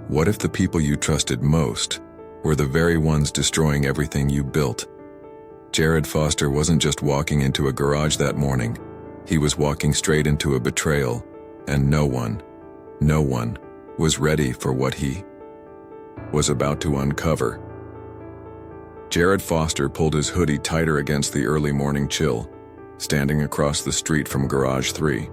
What if the people you trusted most were the very ones destroying everything you built? Jared Foster wasn't just walking into a garage that morning. He was walking straight into a betrayal, and no one was ready for what he was about to uncover. Jared Foster pulled his hoodie tighter against the early morning chill, standing across the street from Garage 3.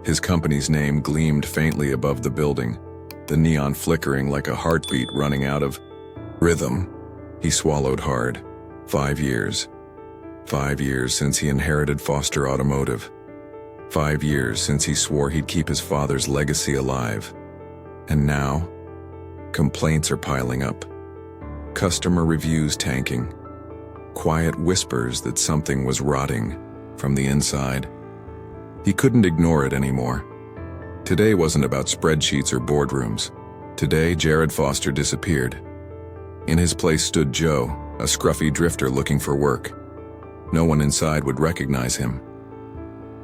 His company's name gleamed faintly above the building, the neon flickering like a heartbeat running out of rhythm. He swallowed hard. 5 years. 5 years since he inherited Foster Automotive. 5 years since he swore he'd keep his father's legacy alive. And now, complaints are piling up. Customer reviews tanking. Quiet whispers that something was rotting from the inside. He couldn't ignore it anymore. Today wasn't about spreadsheets or boardrooms. Today, Jared Foster disappeared. In his place stood Joe, a scruffy drifter looking for work. No one inside would recognize him.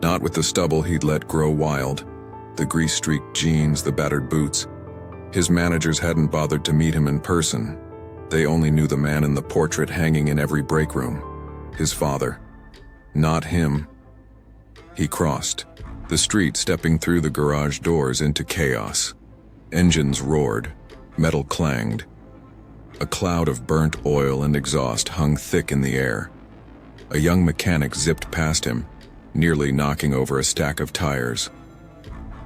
Not with the stubble he'd let grow wild, the grease-streaked jeans, the battered boots. His managers hadn't bothered to meet him in person. They only knew the man in the portrait hanging in every break room. His father. Not him. He crossed the street, stepping through the garage doors into chaos. Engines roared. Metal clanged. A cloud of burnt oil and exhaust hung thick in the air. A young mechanic zipped past him, nearly knocking over a stack of tires.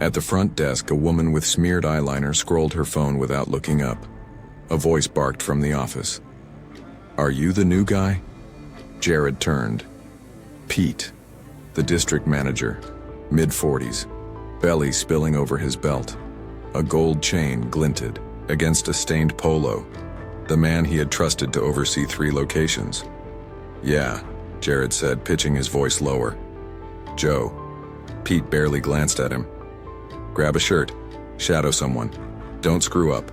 At the front desk, a woman with smeared eyeliner scrolled her phone without looking up. A voice barked from the office. "Are you the new guy?" Jared turned. Pete, the district manager, mid-40s, belly spilling over his belt. A gold chain glinted against a stained polo. The man he had trusted to oversee 3 locations. "Yeah," Jared said, pitching his voice lower. "Joe." Pete barely glanced at him. "Grab a shirt. Shadow someone. Don't screw up.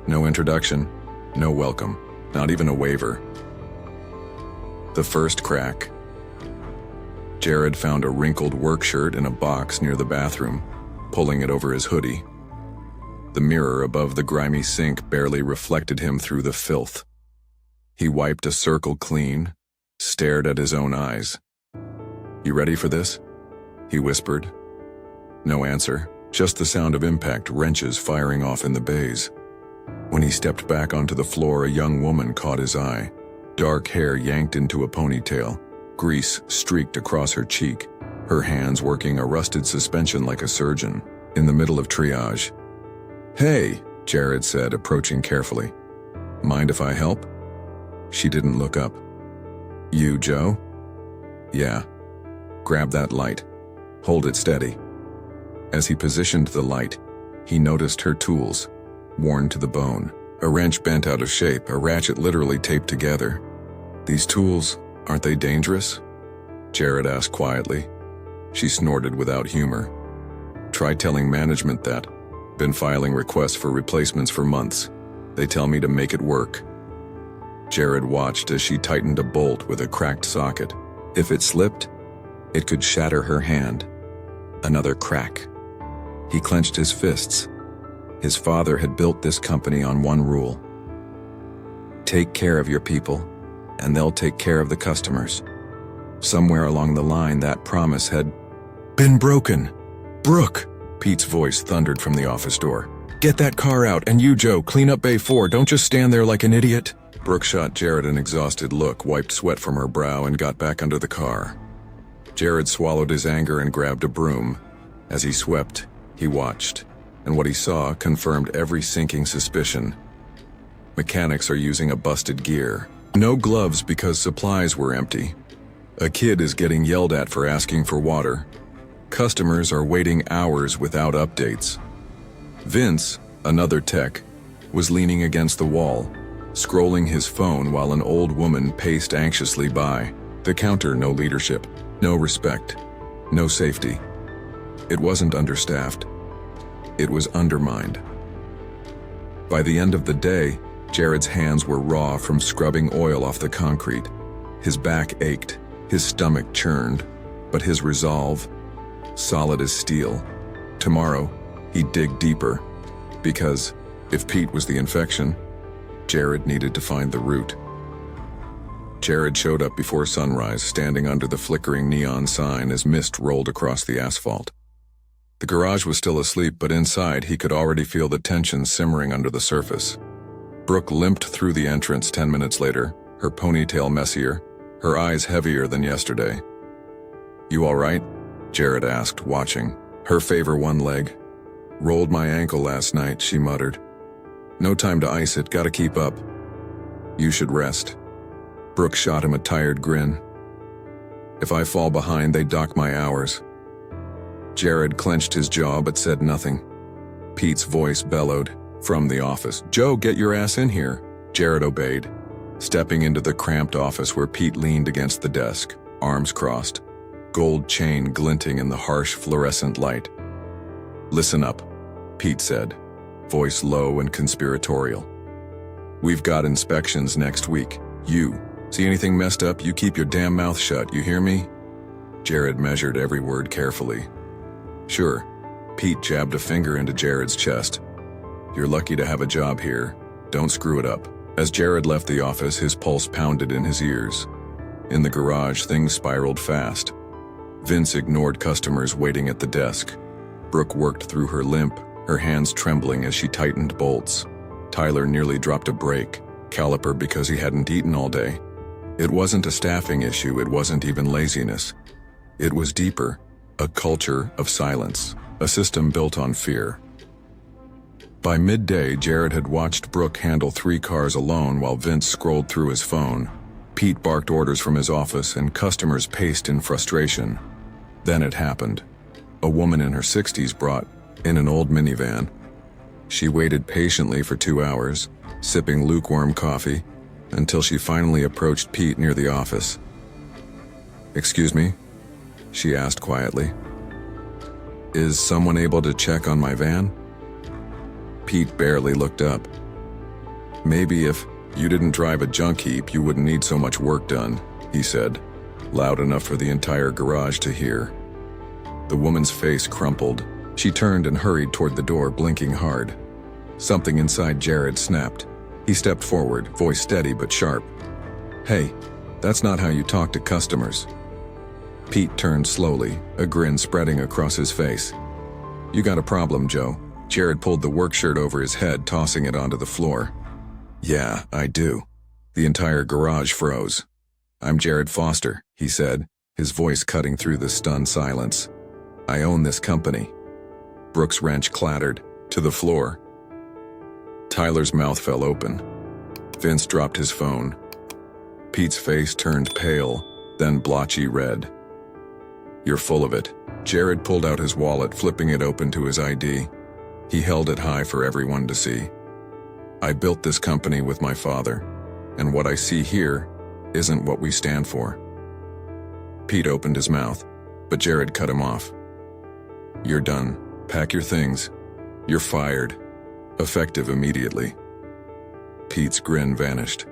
No introduction. No welcome. Not even a waiver." The first crack. Jared found a wrinkled work shirt in a box near the bathroom, pulling it over his hoodie. The mirror above the grimy sink barely reflected him through the filth. He wiped a circle clean, stared at his own eyes. "You ready for this?" he whispered. No answer, just the sound of impact wrenches firing off in the bays. When he stepped back onto the floor, a young woman caught his eye. Dark hair yanked into a ponytail, grease streaked across her cheek, her hands working a rusted suspension like a surgeon, in the middle of triage. "Hey," Jared said, approaching carefully. "Mind if I help?" She didn't look up. "You, Joe?" "Yeah." "Grab that light. Hold it steady." As he positioned the light, he noticed her tools, worn to the bone. A wrench bent out of shape, a ratchet literally taped together. "These tools, aren't they dangerous?" Jared asked quietly. She snorted without humor. "Try telling management that. Been filing requests for replacements for months. They tell me to make it work." Jared watched as she tightened a bolt with a cracked socket. If it slipped, it could shatter her hand. Another crack. He clenched his fists. His father had built this company on one rule. Take care of your people, and they'll take care of the customers. Somewhere along the line, that promise had been broken. "Brooke!" Pete's voice thundered from the office door. "Get that car out, and you, Joe, clean up Bay 4. Don't just stand there like an idiot." Brooke shot Jared an exhausted look, wiped sweat from her brow, and got back under the car. Jared swallowed his anger and grabbed a broom. As he swept, he watched, and what he saw confirmed every sinking suspicion. Mechanics are using a busted gear. No gloves because supplies were empty. A kid is getting yelled at for asking for water. Customers are waiting hours without updates. Vince, another tech, was leaning against the wall, scrolling his phone while an old woman paced anxiously by. The counter, no leadership, no respect, no safety. It wasn't understaffed. It was undermined. By the end of the day, Jared's hands were raw from scrubbing oil off the concrete. His back ached, his stomach churned, but his resolve, solid as steel. Tomorrow, he'd dig deeper, because If Pete was the infection, Jared needed to find the root. Jared showed up before sunrise, standing under the flickering neon sign as mist rolled across the asphalt. The garage was still asleep, but inside he could already feel the tension simmering under the surface. Brooke limped through the entrance 10 minutes later, her ponytail messier, her eyes heavier than yesterday. "You all right?" Jared asked, watching. Her favor one leg. "Rolled my ankle last night," she muttered. "No time to ice it, gotta keep up." "You should rest." Brooke shot him a tired grin. "If I fall behind, they dock my hours." Jared clenched his jaw but said nothing. Pete's voice bellowed from the office. "Joe, get your ass in here." Jared obeyed, stepping into the cramped office where Pete leaned against the desk, arms crossed, gold chain glinting in the harsh fluorescent light. "Listen up," Pete said, voice low and conspiratorial. "We've got inspections next week. You see anything messed up, you keep your damn mouth shut, you hear me?" Jared measured every word carefully. "Sure." Pete jabbed a finger into Jared's chest. "You're lucky to have a job here. Don't screw it up." As Jared left the office, his pulse pounded in his ears. In the garage, things spiraled fast. Vince ignored customers waiting at the desk. Brooke worked through her limp, her hands trembling as she tightened bolts. Tyler nearly dropped a brake caliper because he hadn't eaten all day. It wasn't a staffing issue, it wasn't even laziness. It was deeper, a culture of silence, a system built on fear. By midday, Jared had watched Brooke handle 3 cars alone while Vince scrolled through his phone. Pete barked orders from his office and customers paced in frustration. Then it happened. A woman in her 60s brought in an old minivan. She waited patiently for 2 hours, sipping lukewarm coffee, until she finally approached Pete near the office. "Excuse me?" she asked quietly. "Is someone able to check on my van?" Pete barely looked up. "Maybe if you didn't drive a junk heap, you wouldn't need so much work done," he said, loud enough for the entire garage to hear. The woman's face crumpled. She turned and hurried toward the door, blinking hard. Something inside Jared snapped. He stepped forward, voice steady but sharp. "Hey, that's not how you talk to customers." Pete turned slowly, a grin spreading across his face. "You got a problem, Joe." Jared pulled the work shirt over his head, tossing it onto the floor. "Yeah, I do." The entire garage froze. "I'm Jared Foster," he said, his voice cutting through the stunned silence. "I own this company." Brooke's wrench clattered to the floor. Tyler's mouth fell open. Vince dropped his phone. Pete's face turned pale, then blotchy red. "You're full of it." Jared pulled out his wallet, flipping it open to his ID. He held it high for everyone to see. "I built this company with my father, and what I see here isn't what we stand for." Pete opened his mouth, but Jared cut him off. "You're done. Pack your things. You're fired. Effective immediately." Pete's grin vanished.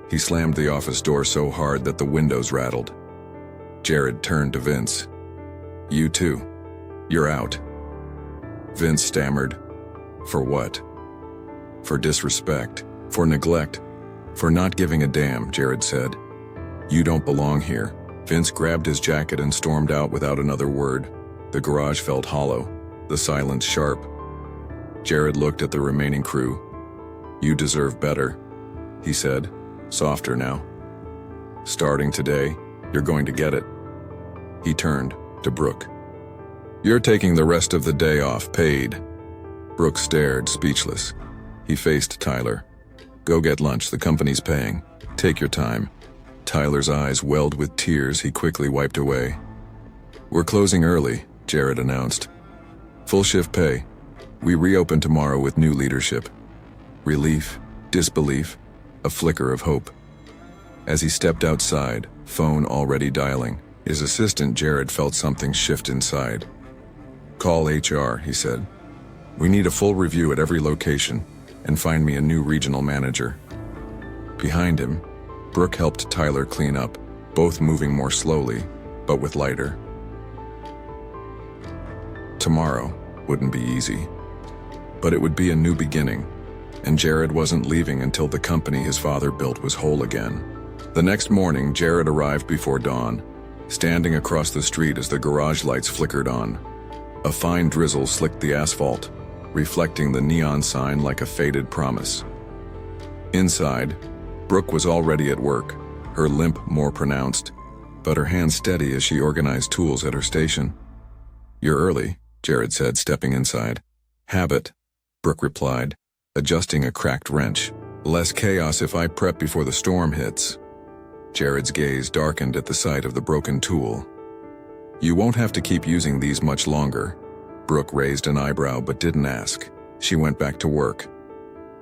He slammed the office door so hard that the windows rattled. Jared turned to Vince. "You too. You're out." Vince stammered. "For what?" "For disrespect. For neglect. For not giving a damn," Jared said. "You don't belong here." Vince grabbed his jacket and stormed out without another word. The garage felt hollow, the silence sharp. Jared looked at the remaining crew. "You deserve better," he said, softer now. "Starting today, you're going to get it." He turned to Brooke. "You're taking the rest of the day off, paid." Brooke stared, speechless. He faced Tyler. "Go get lunch, the company's paying. Take your time." Tyler's eyes welled with tears he quickly wiped away. "We're closing early," Jared announced. "Full shift pay. We reopen tomorrow with new leadership." Relief, disbelief, a flicker of hope. As he stepped outside, phone already dialing, his assistant Jared felt something shift inside. "Call HR," he said. "We need a full review at every location, and find me a new regional manager." Behind him, Brooke helped Tyler clean up, both moving more slowly, but with lighter. Tomorrow wouldn't be easy, but it would be a new beginning, and Jared wasn't leaving until the company his father built was whole again. The next morning, Jared arrived before dawn, standing across the street as the garage lights flickered on. A fine drizzle slicked the asphalt, reflecting the neon sign like a faded promise. Inside, Brooke was already at work, her limp more pronounced, but her hands steady as she organized tools at her station. "You're early," Jared said, stepping inside. "Habit," Brooke replied, adjusting a cracked wrench. "Less chaos if I prep before the storm hits." Jared's gaze darkened at the sight of the broken tool. "You won't have to keep using these much longer." Brooke raised an eyebrow but didn't ask. She went back to work.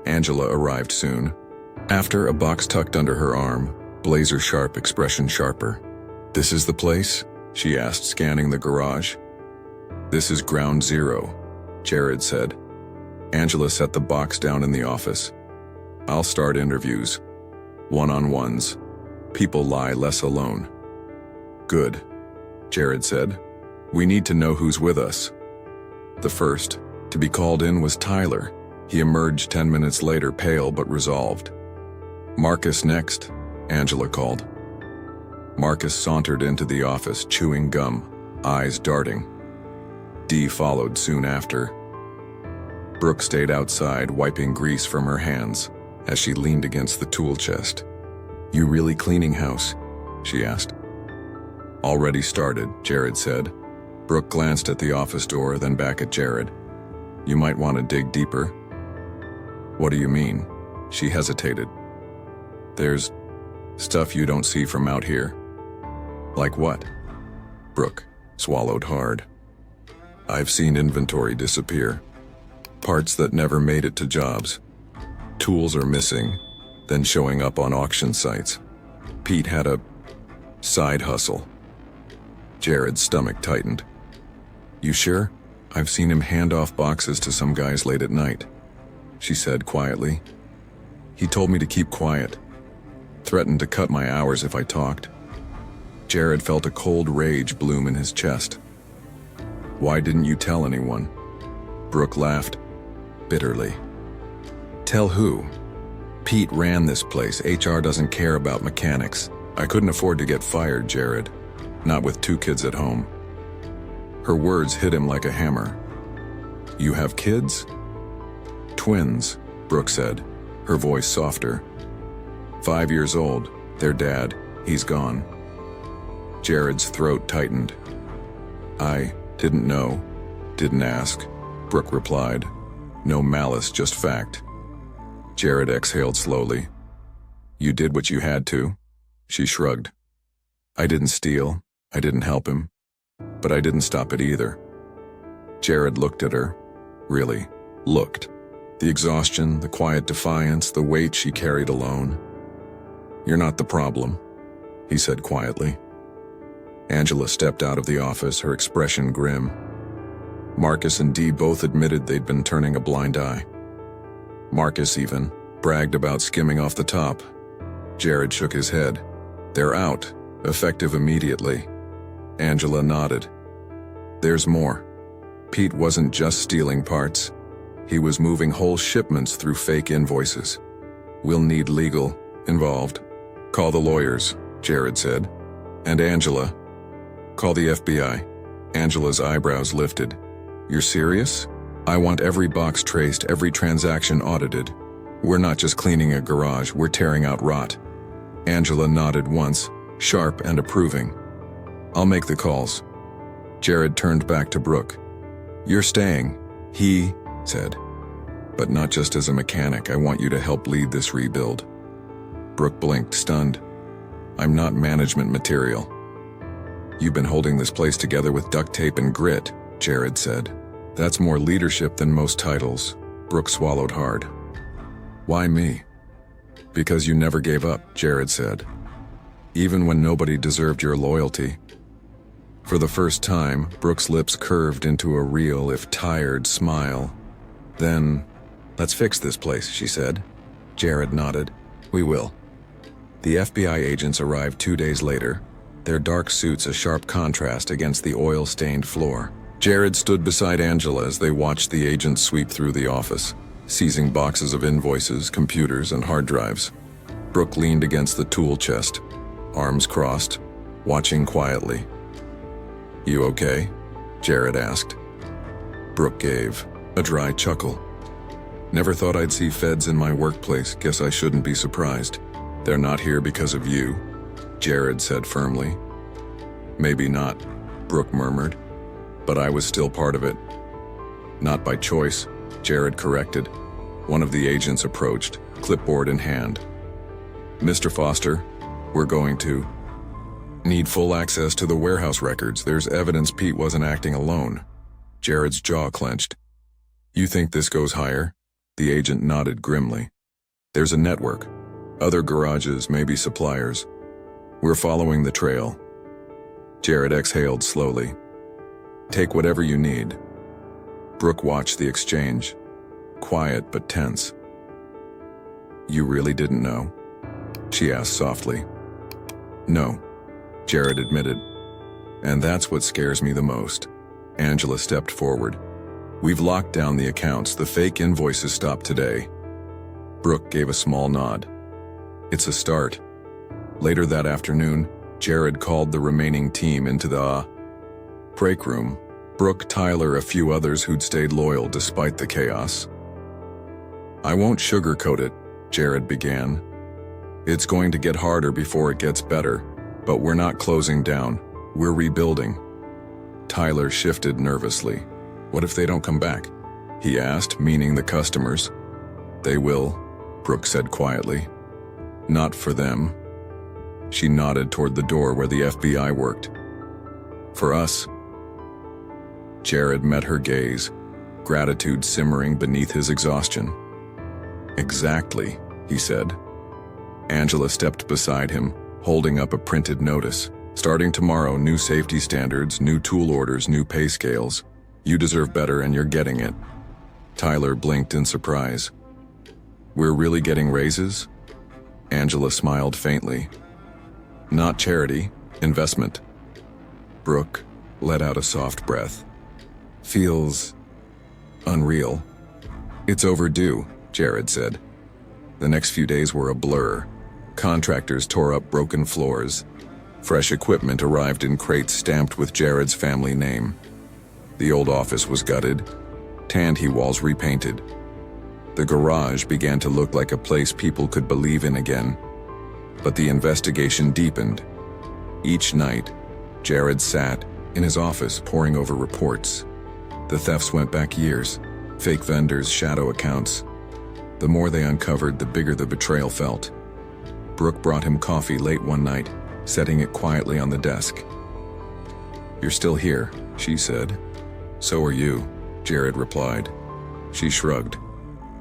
Angela arrived soon. After a box tucked under her arm, blazer sharp, expression sharper. "This is the place?" she asked, scanning the garage. "This is ground zero," Jared said. Angela set the box down in the office. "I'll start interviews. One-on-ones. People lie less alone." "Good," Jared said. "We need to know who's with us." The first to be called in was Tyler. He emerged 10 minutes later, pale but resolved. "Marcus next," Angela called. Marcus sauntered into the office, chewing gum, eyes darting. Dee followed soon after. Brooke stayed outside, wiping grease from her hands as she leaned against the tool chest. "You really cleaning house?" she asked. "Already started," Jared said. Brooke glanced at the office door, then back at Jared. "You might want to dig deeper." "What do you mean?" She hesitated. "There's stuff you don't see from out here." "Like what?" Brooke swallowed hard. "I've seen inventory disappear. Parts that never made it to jobs. Tools are missing, then showing up on auction sites. Pete had a side hustle." Jared's stomach tightened. "You sure? I've seen him hand off boxes to some guys late at night," she said quietly. "He told me to keep quiet. Threatened to cut my hours if I talked." Jared felt a cold rage bloom in his chest. "Why didn't you tell anyone?" Brooke laughed, bitterly. "Tell who? Pete ran this place. HR doesn't care about mechanics. I couldn't afford to get fired, Jared. Not with 2 kids at home." Her words hit him like a hammer. "You have kids?" "Twins," Brooke said, her voice softer. 5 years old, their dad, he's gone." Jared's throat tightened. "I didn't know, didn't ask," Brooke replied. No malice, just fact. Jared exhaled slowly. "You did what you had to." She shrugged. "I didn't steal, I didn't help him, but I didn't stop it either." Jared looked at her. Really, looked. The exhaustion, the quiet defiance, the weight she carried alone. "You're not the problem," he said quietly. Angela stepped out of the office, her expression grim. Marcus and Dee both admitted they'd been turning a blind eye. Marcus even bragged about skimming off the top. Jared shook his head. "They're out, effective immediately." Angela nodded. "There's more. Pete wasn't just stealing parts. He was moving whole shipments through fake invoices. We'll need legal involved. Call the lawyers," Jared said. "And Angela, call the FBI." Angela's eyebrows lifted. "You're serious? I want every box traced, every transaction audited. We're not just cleaning a garage, we're tearing out rot." Angela nodded once, sharp and approving. "I'll make the calls." Jared turned back to Brooke. "You're staying," he said. "But not just as a mechanic, I want you to help lead this rebuild." Brooke blinked, stunned. "I'm not management material." "You've been holding this place together with duct tape and grit," Jared said. "That's more leadership than most titles." Brooke swallowed hard. "Why me?" "Because you never gave up," Jared said. "Even when nobody deserved your loyalty." For the first time, Brooke's lips curved into a real, if tired, smile. "Then, let's fix this place," she said. Jared nodded. "We will." The FBI agents arrived 2 days later, their dark suits a sharp contrast against the oil-stained floor. Jared stood beside Angela as they watched the agents sweep through the office. seizing boxes of invoices, computers, and hard drives. Brooke leaned against the tool chest, arms crossed, watching quietly. "You okay?" Jared asked. Brooke gave a dry chuckle. "Never thought I'd see feds in my workplace. Guess I shouldn't be surprised. They're not here because of you," Jared said firmly. "Maybe not," Brooke murmured, "but I was still part of it." "Not by choice," Jared corrected. One of the agents approached, clipboard in hand. "Mr. Foster, we're going to need full access to the warehouse records. There's evidence Pete wasn't acting alone." Jared's jaw clenched. "You think this goes higher?" The agent nodded grimly. "There's a network. Other garages, maybe suppliers. We're following the trail." Jared exhaled slowly. "Take whatever you need." Brooke watched the exchange, quiet but tense. "You really didn't know?" she asked softly. "No," Jared admitted. "And that's what scares me the most." Angela stepped forward. "We've locked down the accounts. The fake invoices stopped today." Brooke gave a small nod. "It's a start." Later that afternoon, Jared called the remaining team into the break room. Brooke, Tyler, a few others who'd stayed loyal despite the chaos. "I won't sugarcoat it," Jared began. "It's going to get harder before it gets better, but we're not closing down. We're rebuilding." Tyler shifted nervously. "What if they don't come back?" he asked, meaning the customers. "They will," Brooke said quietly. "Not for them." She nodded toward the door where the FBI worked. "For us." Jared met her gaze, gratitude simmering beneath his exhaustion. "Exactly," he said. Angela stepped beside him, holding up a printed notice. "Starting tomorrow, new safety standards, new tool orders, new pay scales. You deserve better and you're getting it." Tyler blinked in surprise. "We're really getting raises?" Angela smiled faintly. "Not charity, investment." Brooke let out a soft breath. "Feels unreal." "It's overdue," Jared said. The next few days were a blur. Contractors tore up broken floors. Fresh equipment arrived in crates stamped with Jared's family name. The old office was gutted, tandy walls repainted. The garage began to look like a place people could believe in again. But the investigation deepened. Each night, Jared sat in his office poring over reports. The thefts went back years, fake vendors, shadow accounts. The more they uncovered, the bigger the betrayal felt. Brooke brought him coffee late one night, setting it quietly on the desk. "You're still here," she said. "So are you," Jared replied. She shrugged.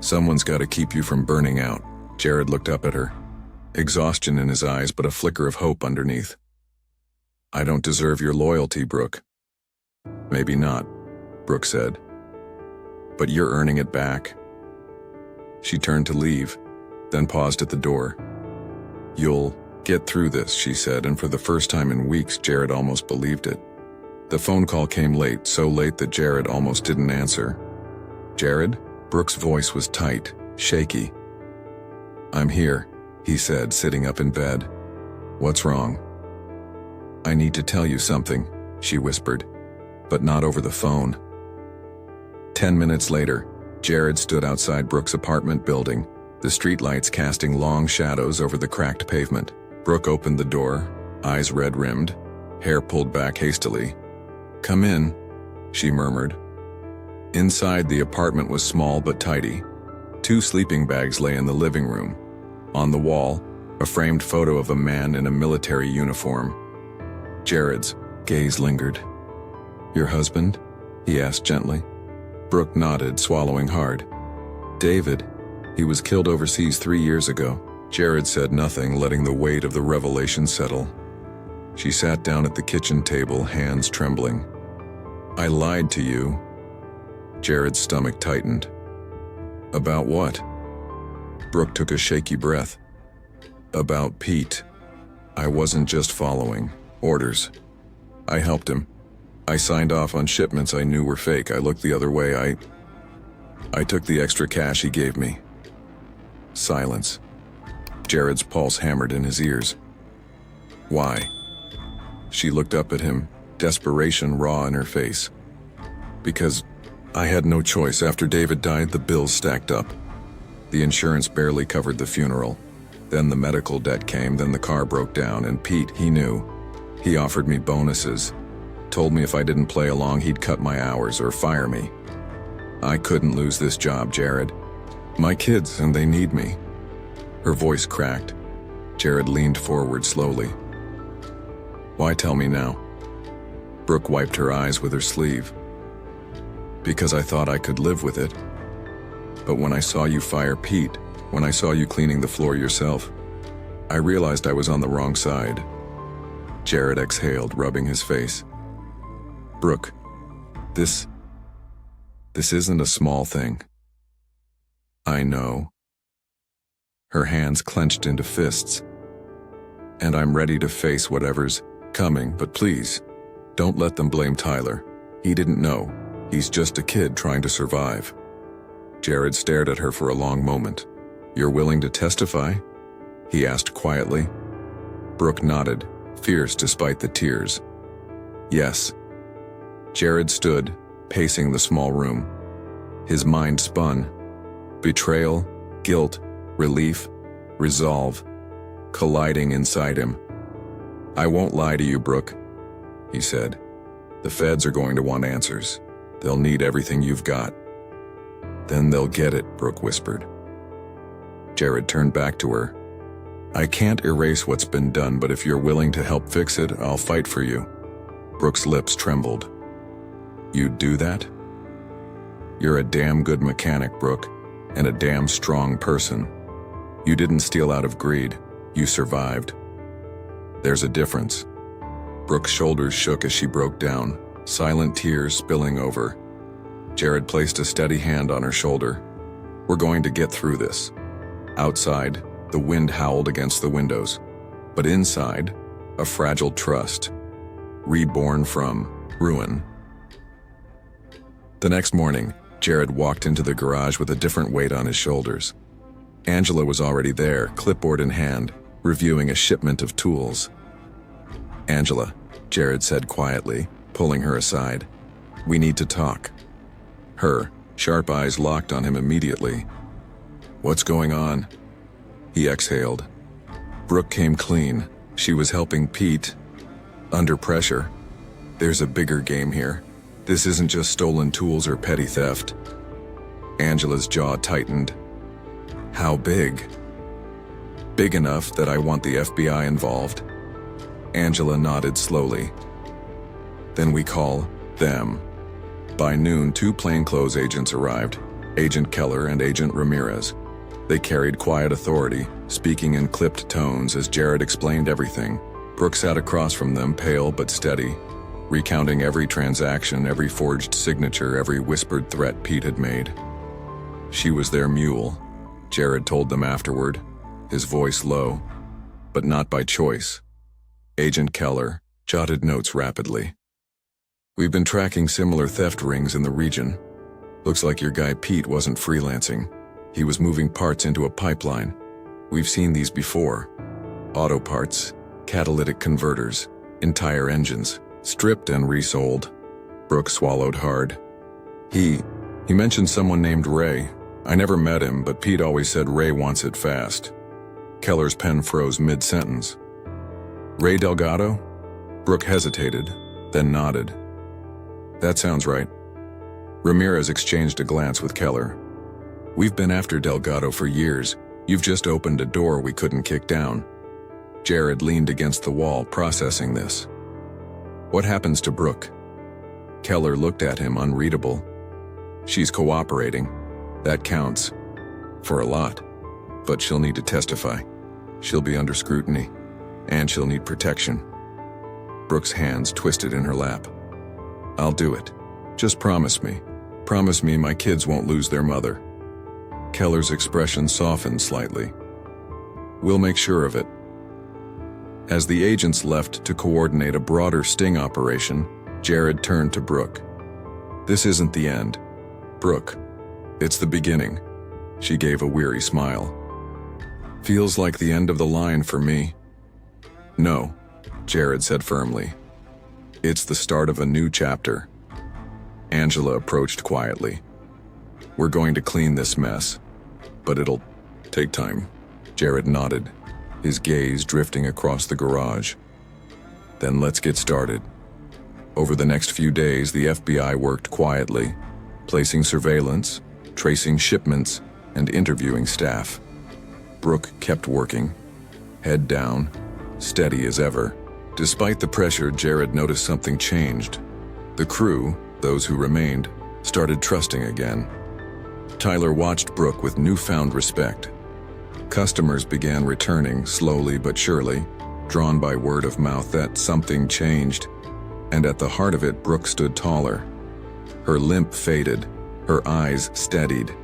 "Someone's got to keep you from burning out." Jared looked up at her, exhaustion in his eyes but a flicker of hope underneath. "I don't deserve your loyalty, Brooke." "Maybe not," Brooke said. "But you're earning it back." She turned to leave, then paused at the door. "You'll get through this," she said, and for the first time in weeks, Jared almost believed it. The phone call came late, so late that Jared almost didn't answer. "Jared?" Brooke's voice was tight, shaky. "I'm here," he said, sitting up in bed. "What's wrong?" "I need to tell you something," she whispered, but not over the phone. 10 minutes later, Jared stood outside Brooke's apartment building, the streetlights casting long shadows over the cracked pavement. Brooke opened the door, eyes red-rimmed, hair pulled back hastily. "Come in," she murmured. Inside, the apartment was small but tidy. 2 sleeping bags lay in the living room. On the wall, a framed photo of a man in a military uniform. Jared's gaze lingered. "Your husband?" he asked gently. Brooke nodded, swallowing hard. "David. He was killed overseas 3 years ago." Jared said nothing, letting the weight of the revelation settle. She sat down at the kitchen table, hands trembling. "I lied to you." Jared's stomach tightened. "About what?" Brooke took a shaky breath. "About Pete. I wasn't just following orders. I helped him. I signed off on shipments I knew were fake. I looked the other way. I took the extra cash he gave me. Silence. Jared's pulse hammered in his ears. Why? She looked up at him, desperation raw in her face. Because I had no choice. After David died, the bills stacked up. The insurance barely covered the funeral. Then the medical debt came, then the car broke down, and Pete, he knew. He offered me bonuses. Told me if I didn't play along, he'd cut my hours or fire me. I couldn't lose this job, Jared. My kids, and they need me. Her voice cracked. Jared leaned forward slowly. Why tell me now? Brooke wiped her eyes with her sleeve. Because I thought I could live with it. But when I saw you fire Pete, when I saw you cleaning the floor yourself, I realized I was on the wrong side. Jared exhaled, rubbing his face. Brooke, this isn't a small thing. I know. Her hands clenched into fists. And I'm ready to face whatever's coming, but please, don't let them blame Tyler. He didn't know. He's just a kid trying to survive. Jared stared at her for a long moment. You're willing to testify? He asked quietly. Brooke nodded, fierce despite the tears. Yes. Jared stood, pacing the small room. His mind spun. Betrayal, guilt, relief, resolve, colliding inside him. I won't lie to you, Brooke, he said. The feds are going to want answers. They'll need everything you've got. Then they'll get it, Brooke whispered. Jared turned back to her. I can't erase what's been done, but if you're willing to help fix it, I'll fight for you. Brooke's lips trembled. You'd do that? You're a damn good mechanic, Brooke, and a damn strong person. You didn't steal out of greed. You survived. There's a difference. Brooke's shoulders shook as she broke down, silent tears spilling over. Jared placed a steady hand on her shoulder. We're going to get through this. Outside, the wind howled against the windows. But inside, a fragile trust, reborn from ruin. The next morning, Jared walked into the garage with a different weight on his shoulders. Angela was already there, clipboard in hand, reviewing a shipment of tools. Angela, Jared said quietly, pulling her aside. We need to talk. Her sharp eyes locked on him immediately. What's going on? He exhaled. Brooke came clean. She was helping Pete. Under pressure. There's a bigger game here. This isn't just stolen tools or petty theft. Angela's jaw tightened. How big? Big enough that I want the FBI involved. Angela nodded slowly. Then we call them. By noon, 2 plainclothes agents arrived, Agent Keller and Agent Ramirez. They carried quiet authority, speaking in clipped tones as Jared explained everything. Brooke sat across from them, pale but steady, recounting every transaction, every forged signature, every whispered threat Pete had made. She was their mule, Jared told them afterward, his voice low, but not by choice. Agent Keller jotted notes rapidly. We've been tracking similar theft rings in the region. Looks like your guy Pete wasn't freelancing. He was moving parts into a pipeline. We've seen these before. Auto parts, catalytic converters, entire engines, stripped and resold. Brooke swallowed hard. He mentioned someone named Ray. I never met him, but Pete always said Ray wants it fast. Keller's pen froze mid-sentence. Ray Delgado? Brooke hesitated, then nodded. That sounds right. Ramirez exchanged a glance with Keller. We've been after Delgado for years. You've just opened a door we couldn't kick down. Jared leaned against the wall, processing this. What happens to Brooke? Keller looked at him, unreadable. She's cooperating. That counts. For a lot. But she'll need to testify. She'll be under scrutiny. And she'll need protection. Brooke's hands twisted in her lap. I'll do it. Just promise me. Promise me my kids won't lose their mother. Keller's expression softened slightly. We'll make sure of it. As the agents left to coordinate a broader sting operation, Jared turned to Brooke. This isn't the end. Brooke, It's the beginning. She gave a weary smile. Feels like the end of the line for me. No, Jared said firmly. It's the start of a new chapter. Angela approached quietly. We're going to clean this mess, but it'll take time. Jared nodded, his gaze drifting across the garage. Then let's get started. Over the next few days, the FBI worked quietly, placing surveillance, tracing shipments, and interviewing staff. Brooke kept working, head down, steady as ever. Despite the pressure, Jared noticed something changed. The crew, those who remained, started trusting again. Tyler watched Brooke with newfound respect. Customers began returning slowly but surely, drawn by word of mouth that something changed. And at the heart of it, Brooke stood taller. Her limp faded, her eyes steadied.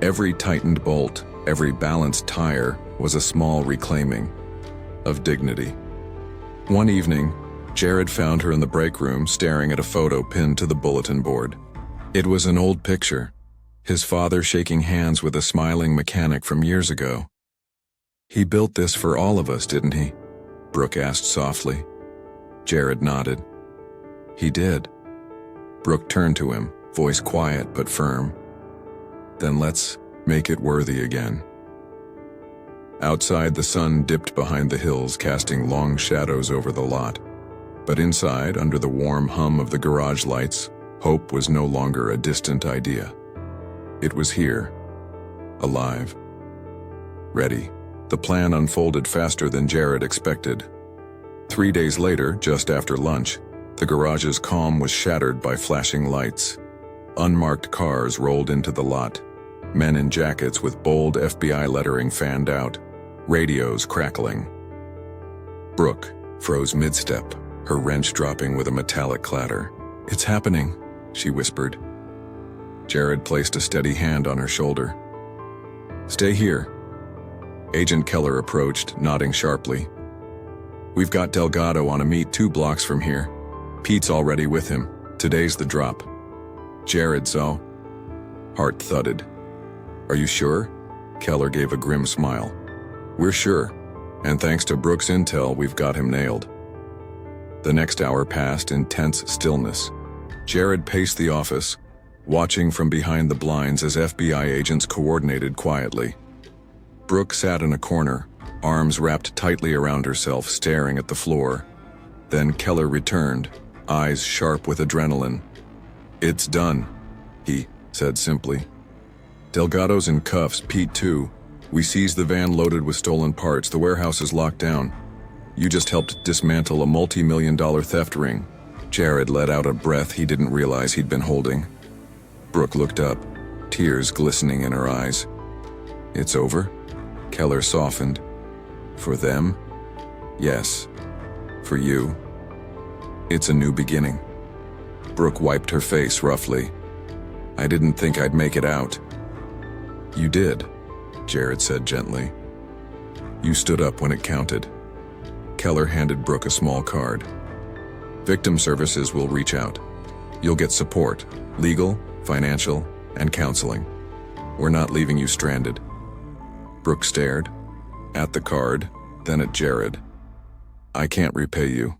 Every tightened bolt, every balanced tire was a small reclaiming of dignity. One evening, Jared found her in the break room staring at a photo pinned to the bulletin board. It was an old picture, his father shaking hands with a smiling mechanic from years ago. He built this for all of us, didn't he? Brooke asked softly. Jared nodded. He did. Brooke turned to him, voice quiet but firm. Then let's make it worthy again. Outside, the sun dipped behind the hills, casting long shadows over the lot. But inside, under the warm hum of the garage lights, hope was no longer a distant idea. It was here, alive, ready. The plan unfolded faster than Jared expected. 3 days later, just after lunch, the garage's calm was shattered by flashing lights. Unmarked cars rolled into the lot. Men in jackets with bold FBI lettering fanned out, radios crackling. Brooke froze mid-step, her wrench dropping with a metallic clatter. It's happening, she whispered. Jared placed a steady hand on her shoulder. Stay here. Agent Keller approached, nodding sharply. We've got Delgado on a meet 2 blocks from here. Pete's already with him. Today's the drop. Jared saw. Heart thudded. Are you sure? Keller gave a grim smile. We're sure, and thanks to Brooke's intel, we've got him nailed. The next hour passed in tense stillness. Jared paced the office, watching from behind the blinds as FBI agents coordinated quietly. Brooke sat in a corner, arms wrapped tightly around herself, staring at the floor. Then Keller returned, eyes sharp with adrenaline. It's done, he said simply. Delgado's in cuffs, Pete too. We seized the van loaded with stolen parts. The warehouse is locked down. You just helped dismantle a multi-million-dollar theft ring. Jared let out a breath he didn't realize he'd been holding. Brooke looked up, tears glistening in her eyes. It's over? Keller softened. For them? Yes. For you? It's a new beginning. Brooke wiped her face roughly. I didn't think I'd make it out. You did, Jared said gently. You stood up when it counted. Keller handed Brooke a small card. Victim services will reach out. You'll get support, legal, financial, and counseling. We're not leaving you stranded. Brooke stared, at the card, then at Jared. I can't repay you.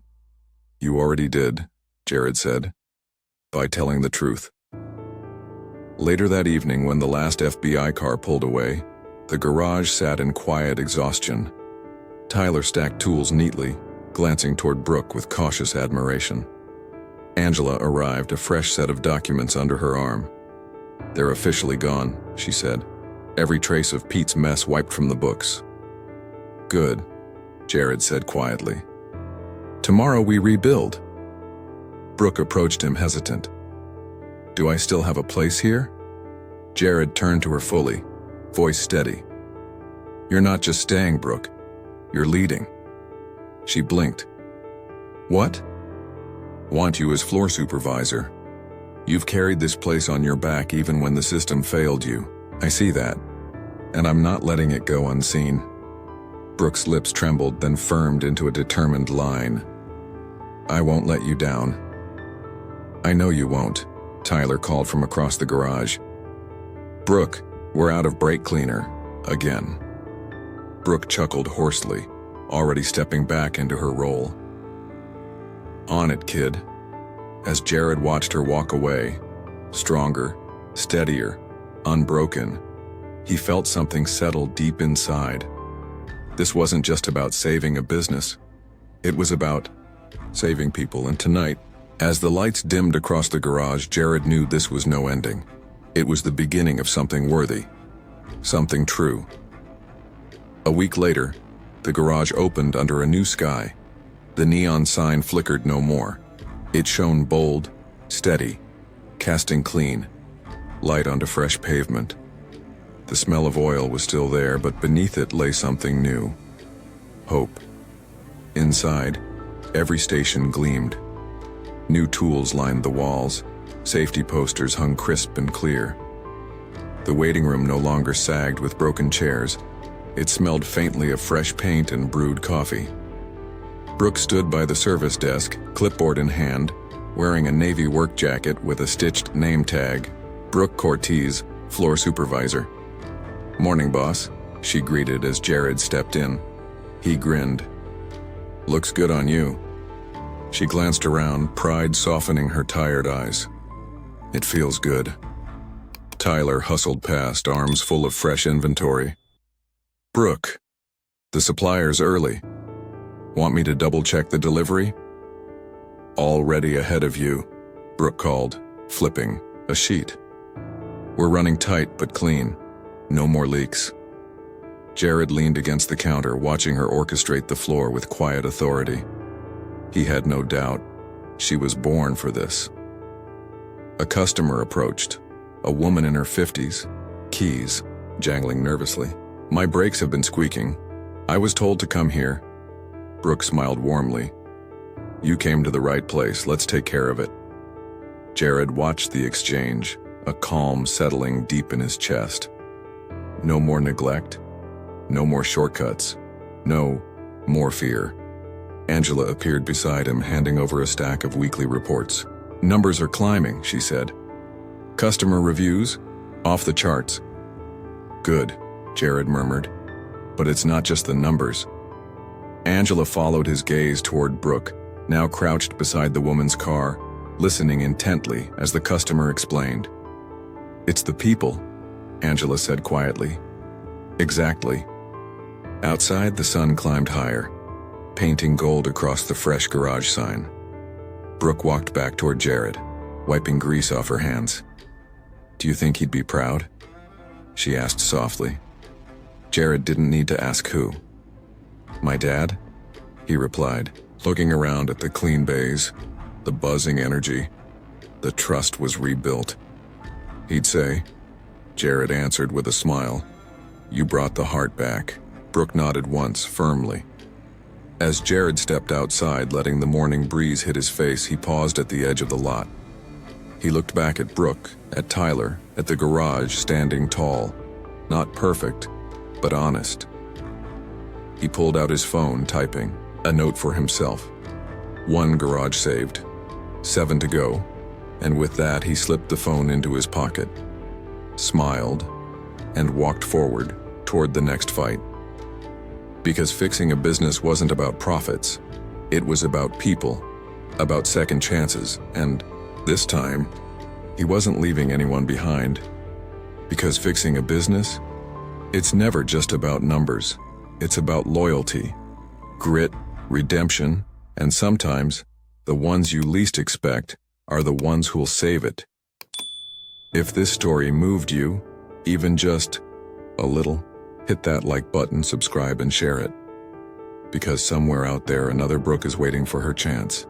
You already did, Jared said, by telling the truth. Later that evening, when the last FBI car pulled away, the garage sat in quiet exhaustion. Tyler stacked tools neatly, glancing toward Brooke with cautious admiration. Angela arrived, a fresh set of documents under her arm. They're officially gone, she said. Every trace of Pete's mess wiped from the books. Good, Jared said quietly. Tomorrow we rebuild. Brooke approached him hesitant. Do I still have a place here? Jared turned to her fully, voice steady. You're not just staying, Brooke. You're leading. She blinked. What? Want you as floor supervisor. You've carried this place on your back even when the system failed you. I see that. And I'm not letting it go unseen. Brooke's lips trembled, then firmed into a determined line. I won't let you down. I know you won't, Tyler called from across the garage. "Brooke, we're out of brake cleaner. Again." Brooke chuckled hoarsely, already stepping back into her role. "On it, kid." As Jared watched her walk away, stronger, steadier, unbroken, he felt something settle deep inside. This wasn't just about saving a business. It was about saving people, and tonight, as the lights dimmed across the garage, Jared knew this was no ending. It was the beginning of something worthy, something true. A week later, the garage opened under a new sky. The neon sign flickered no more. It shone bold, steady, casting clean light onto fresh pavement. The smell of oil was still there, but beneath it lay something new. Hope. Inside, every station gleamed. New tools lined the walls. Safety posters hung crisp and clear. The waiting room no longer sagged with broken chairs. It smelled faintly of fresh paint and brewed coffee. Brooke stood by the service desk, clipboard in hand, wearing a navy work jacket with a stitched name tag. Brooke Cortez, floor supervisor. "Morning, boss," she greeted as Jared stepped in. He grinned. "Looks good on you." She glanced around, pride softening her tired eyes. "It feels good." Tyler hustled past, arms full of fresh inventory. "Brooke, the supplier's early. Want me to double-check the delivery?" "Already ahead of you," Brooke called, flipping a sheet. "We're running tight but clean. No more leaks." Jared leaned against the counter, watching her orchestrate the floor with quiet authority. He had no doubt. She was born for this. A customer approached, a woman in her 50s, keys jangling nervously. "My brakes have been squeaking. I was told to come here." Brooke smiled warmly. "You came to the right place. Let's take care of it." Jared watched the exchange, a calm settling deep in his chest. No more neglect. No more shortcuts. No more fear. Angela appeared beside him, handing over a stack of weekly reports. "Numbers are climbing," she said. "Customer reviews? Off the charts." "Good," Jared murmured. "But it's not just the numbers." Angela followed his gaze toward Brooke, now crouched beside the woman's car, listening intently as the customer explained. "It's the people," Angela said quietly. "Exactly." Outside, the sun climbed higher, painting gold across the fresh garage sign. Brooke walked back toward Jared, wiping grease off her hands. "Do you think he'd be proud?" she asked softly. Jared didn't need to ask who. "My dad?" he replied, looking around at the clean bays, the buzzing energy. The trust was rebuilt. "He'd say," Jared answered with a smile, "You brought the heart back." Brooke nodded once, firmly. As Jared stepped outside, letting the morning breeze hit his face, he paused at the edge of the lot. He looked back at Brooke, at Tyler, at the garage standing tall. Not perfect, but honest. He pulled out his phone, typing a note for himself. 1 garage saved, 7 to go, and with that he slipped the phone into his pocket, smiled, and walked forward toward the next fight. Because fixing a business wasn't about profits. It was about people, about second chances, and this time, he wasn't leaving anyone behind. Because fixing a business, it's never just about numbers. It's about loyalty, grit, redemption, and sometimes, the ones you least expect are the ones who'll save it. If this story moved you, even just a little, hit that like button, subscribe, and share it. Because somewhere out there, another Brooke is waiting for her chance.